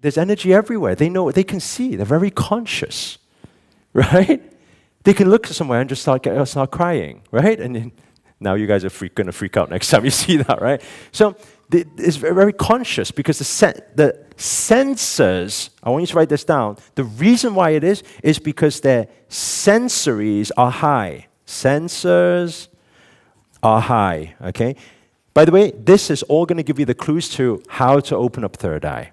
there's energy everywhere. They know, they can see. They're very conscious, right? They can look somewhere and just start crying, right? And then, now you guys are going to freak out next time you see that, right? So it's very, very conscious because the sensors, I want you to write this down, the reason why it is because their sensories are high. Sensors are high, okay? By the way, this is all going to give you the clues to how to open up third eye,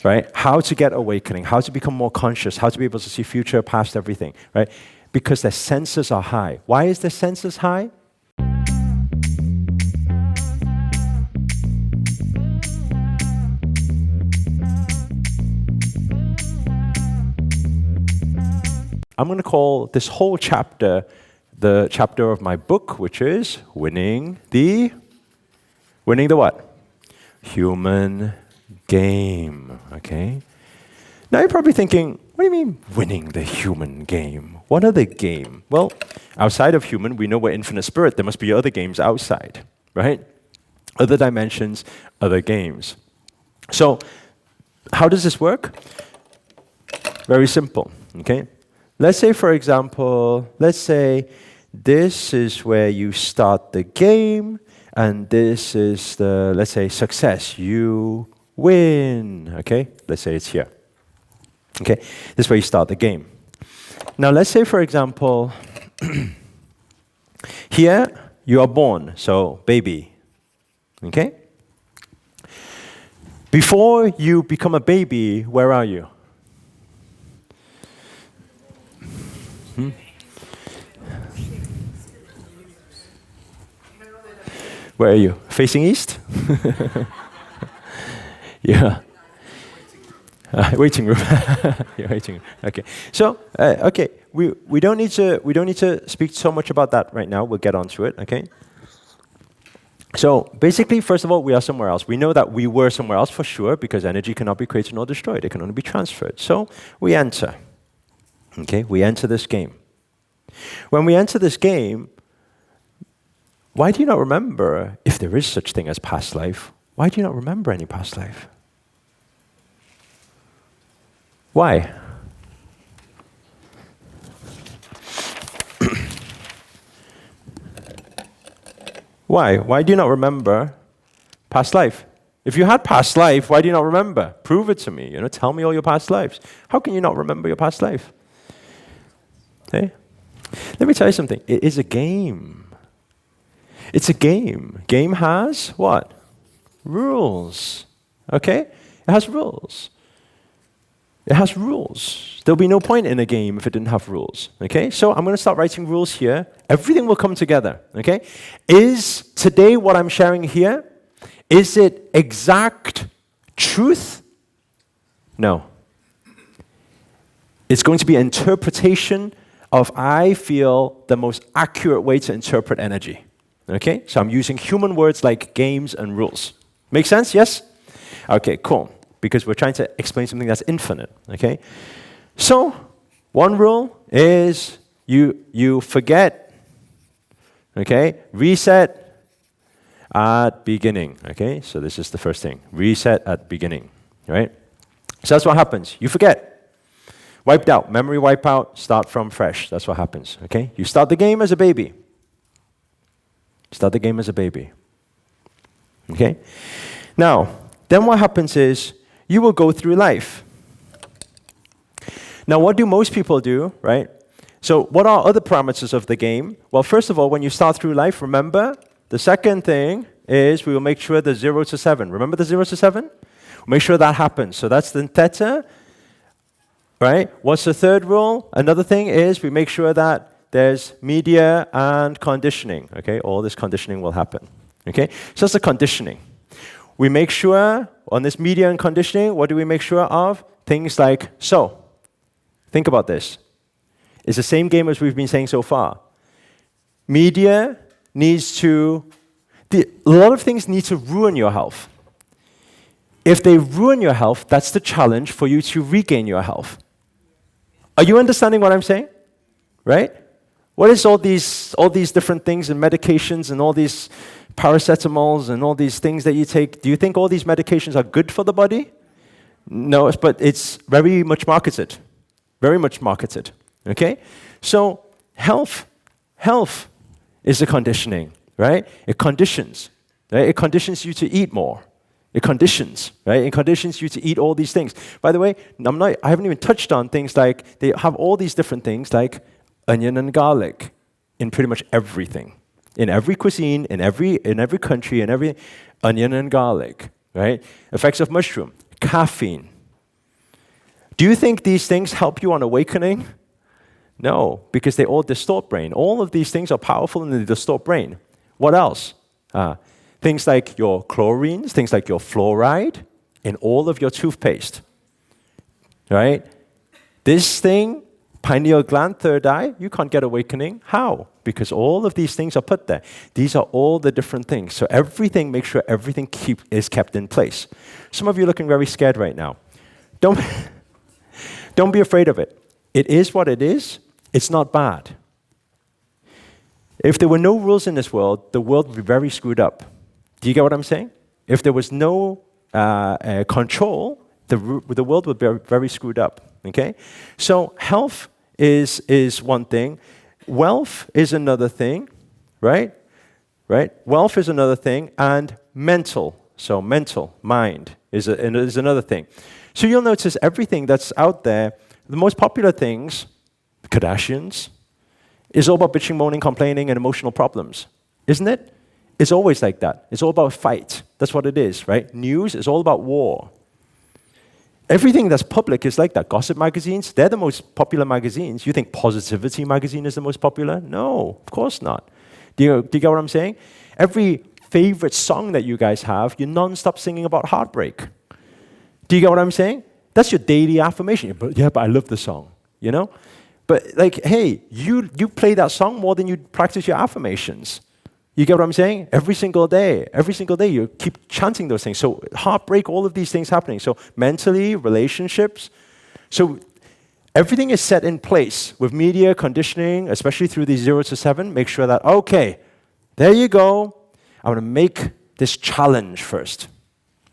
right? How to get awakening, how to become more conscious, how to be able to see future, past, everything, right? Because their senses are high. Why is their senses high? I'm going to call this whole chapter the chapter of my book, which is winning the what? Human game, okay? Now you're probably thinking, what do you mean winning the human game? What other game? Well, outside of human, we know we're infinite spirit. There must be other games outside, right? Other dimensions, other games. So, how does this work? Very simple, okay? Let's say, for example, this is where you start the game, and this is the, let's say, success. You win, okay? Let's say it's here. Okay, this is where you start the game. Now, let's say, for example, here you are born, so baby, okay? Before you become a baby, where are you? Where are you? Facing east? Yeah. Waiting room. Yeah, waiting room. Okay. So, okay, we don't need to speak so much about that right now. We'll get onto it. Okay. So basically, first of all, we are somewhere else. We know that we were somewhere else for sure because energy cannot be created nor destroyed. It can only be transferred. So we enter. Okay. We enter this game. When we enter this game, why do you not remember, if there is such thing as past life, why do you not remember any past life? Why? Why? Why do you not remember past life? If you had past life, why do you not remember? Prove it to me. Tell me all your past lives. How can you not remember your past life? Hey? Let me tell you something. It is a game. It's a game. Game has what? Rules. Okay? It has rules. It has rules. There'll be no point in a game if it didn't have rules. Okay? So I'm going to start writing rules here. Everything will come together. Okay? Is today what I'm sharing here, is it exact truth? No. It's going to be an interpretation of, I feel, the most accurate way to interpret energy. Okay? So I'm using human words like games and rules. Make sense? Yes? Okay, cool. Because we're trying to explain something that's infinite. Okay? So, one rule is you forget. Okay? Reset at beginning. Okay? So this is the first thing. Reset at beginning. Right? So that's what happens. You forget. Wiped out. Memory wipe out. Start from fresh. That's what happens. Okay? You start the game as a baby. Start the game as a baby. Okay? Now, then what happens is you will go through life. Now, what do most people do, right? So what are other parameters of the game? Well, first of all, when you start through life, remember, the second thing is we will make sure the 0 to 7. Remember the 0 to 7? Make sure that happens. So that's the theta, right? What's the third rule? Another thing is we make sure that there's media and conditioning, okay? All this conditioning will happen, okay? So that's the conditioning. We make sure, on this media and conditioning, what do we make sure of? Things like, so, think about this. It's the same game as we've been saying so far. Media needs to, a lot of things need to ruin your health. If they ruin your health, that's the challenge for you to regain your health. Are you understanding what I'm saying? Right? What is all these different things and medications and all these paracetamols and all these things that you take? Do you think all these medications are good for the body? No, but it's very much marketed. Very much marketed. Okay? So health is the conditioning, right? It conditions. Right? It conditions you to eat more. It conditions, right? It conditions you to eat all these things. By the way, I haven't even touched on things like they have all these different things like onion and garlic in pretty much everything. In every cuisine, in every country, in every onion and garlic, right? Effects of mushroom, caffeine. Do you think these things help you on awakening? No, because they all distort brain. All of these things are powerful and they distort brain. What else? Things like your chlorines, things like your fluoride in all of your toothpaste, right? This thing, pineal gland, third eye, you can't get awakening. How? Because all of these things are put there. These are all the different things. So everything, make sure everything is kept in place. Some of you are looking very scared right now. Don't be afraid of it. It is what it is. It's not bad. If there were no rules in this world, the world would be very screwed up. Do you get what I'm saying? If there was no control, the world would be very screwed up. Okay? So health is one thing. Wealth is another thing, right? Right? Wealth is another thing, and mental. So mental, mind, is another thing. So you'll notice everything that's out there, the most popular things, Kardashians, is all about bitching, moaning, complaining, and emotional problems. Isn't it? It's always like that. It's all about fight. That's what it is, right? News is all about war. Everything that's public is like that. Gossip magazines, they're the most popular magazines. You think Positivity magazine is the most popular? No, of course not. Do you get what I'm saying? Every favorite song that you guys have, you're non-stop singing about heartbreak. Do you get what I'm saying? That's your daily affirmation. But I love the song, you know? But like, hey, you play that song more than you practice your affirmations. You get what I'm saying? Every single day you keep chanting those things. So heartbreak, all of these things happening. So mentally, relationships. So everything is set in place with media, conditioning, especially through these 0 to 7. Make sure that, okay, there you go. I'm going to make this challenge first.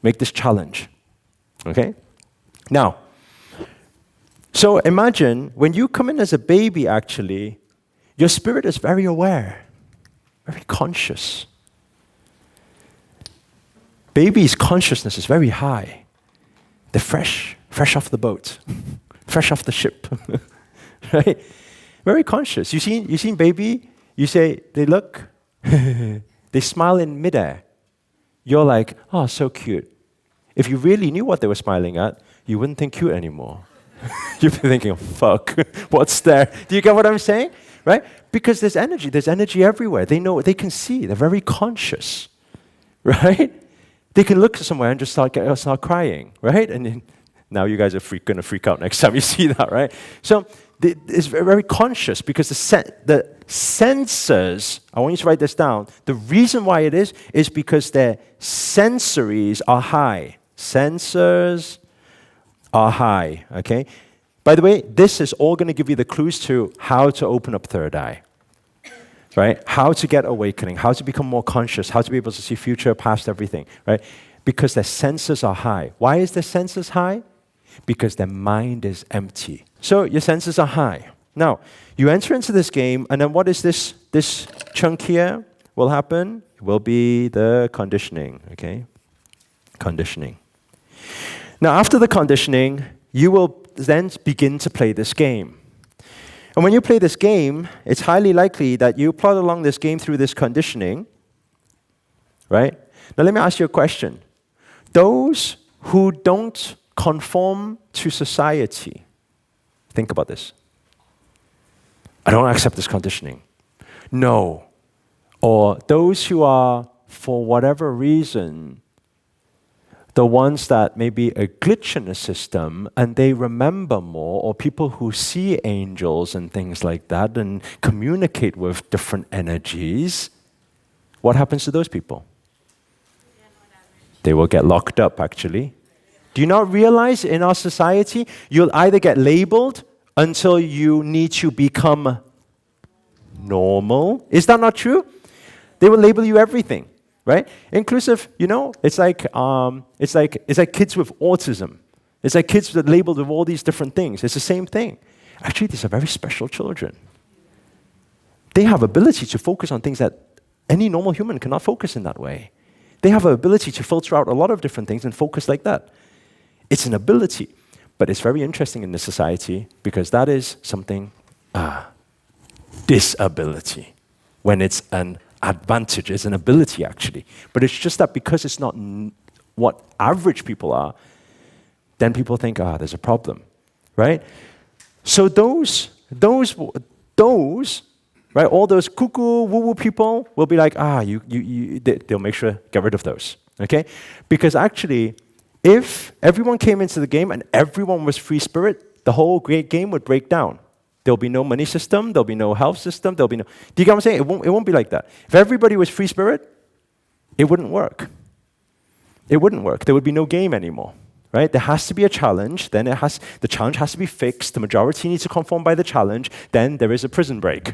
Make this challenge. Okay? Now, so imagine when you come in as a baby, actually, your spirit is very aware. Very conscious. Baby's consciousness is very high. They're fresh off the boat, fresh off the ship, right? Very conscious. You seen baby? You say they look, they smile in midair. You're like, oh, so cute. If you really knew what they were smiling at, you wouldn't think cute anymore. You'd be thinking, fuck, what's there? Do you get what I'm saying? Right? Because there's energy everywhere. They know, they can see, they're very conscious, right? They can look somewhere and just start crying, right? And then, now you guys are going to freak out next time you see that, right? So it's very conscious because the sensors, I want you to write this down, the reason why it is because their sensories are high. Sensors are high, okay? By the way, this is all going to give you the clues to how to open up third eye, right? How to get awakening, how to become more conscious, how to be able to see future, past, everything, right? Because their senses are high. Why is their senses high? Because their mind is empty. So your senses are high. Now, you enter into this game, and then what is this chunk here will happen? It will be the conditioning, okay? Conditioning. Now, after the conditioning, you will then begin to play this game. And when you play this game, it's highly likely that you plod along this game through this conditioning, right? Now let me ask you a question. Those who don't conform to society, think about this. I don't accept this conditioning. No. Or those who are, for whatever reason, the ones that may be a glitch in the system and they remember more, or people who see angels and things like that and communicate with different energies, what happens to those people? They will get locked up, actually. Do you not realize in our society, you'll either get labeled until you need to become normal? Is that not true? They will label you everything. Right? Inclusive, it's like kids with autism. It's like kids that are labeled with all these different things. It's the same thing. Actually, these are very special children. They have ability to focus on things that any normal human cannot focus in that way. They have an ability to filter out a lot of different things and focus like that. It's an ability. But it's very interesting in this society because that is something, disability. When it's an advantage, it's an ability actually. But it's just that because it's not what average people are, then people think, there's a problem, right? So those, right, all those cuckoo, woo-woo people will be like, they'll make sure, get rid of those, okay? Because actually, if everyone came into the game and everyone was free spirit, the whole great game would break down. There'll be no money system, there'll be no health system, there'll be no... Do you get what I'm saying? It won't be like that. If everybody was free spirit, it wouldn't work. It wouldn't work. There would be no game anymore, right? There has to be a challenge, then the challenge has to be fixed, the majority needs to conform by the challenge, then there is a prison break.